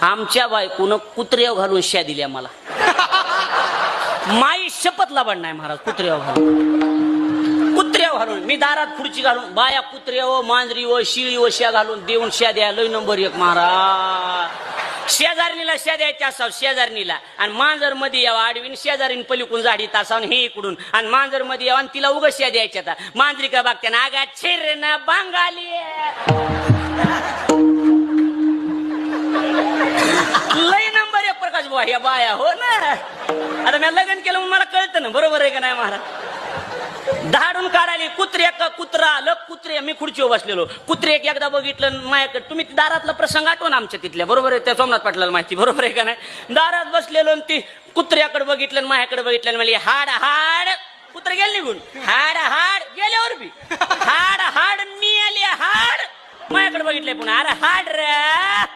आमच्या बायकोनं कुत्र्याव घालून शिया दिल्या मला. माई शपथ लाभण नाही महाराज. कुत्र्याव घालून, कुत्र्याव घालून मी दारात खुर्ची घालून, बाया कुत्र्याव मांजरीव शिळीव शिया घालून देऊन शिया द्या. लय नंबर एक महाराज. शेजारणीला शिया द्यायच्या असाव शेजारणीला, आणि मांजर मध्ये यावं आडवीन, शेजारीन पलीकडून झाडीत असावं हे इकडून, आणि मांजर मध्ये यावं आणि तिला उगा शिया द्यायच्या. मांजरी का बघत्या ना आगा छेर ना बांगाली. लय नंबर एक प्रकाश बुवा या बाया. हो ना, आता मी लग्न केलं म्हणून मला कळतं ना. बरोबर आहे का नाही महाराज. धाडून काढायला कुत्रे का कुत्रा आलं. कुत्रे मी खुर्चीवर बसलेलो, कुत्रे एकदा बघितलं माझ्याकडे. तुम्ही दारातला प्रसंग आठवण आमच्या तिथल्या. बरोबर आहे, त्या सोमनाथ पाटलाला माहिती. बरोबर आहे का नाही. दारात बसलेलो ती कुत्र्याकडे बघितलं माझ्याकडे बघितलं म्हणजे हाड हाड. कुत्रे गेले निघून. हाड हाड गेल्यावर बी हाड हाड मी आले हाड. माझ्याकडे बघितलंय पुन्हा. अरे हाड रे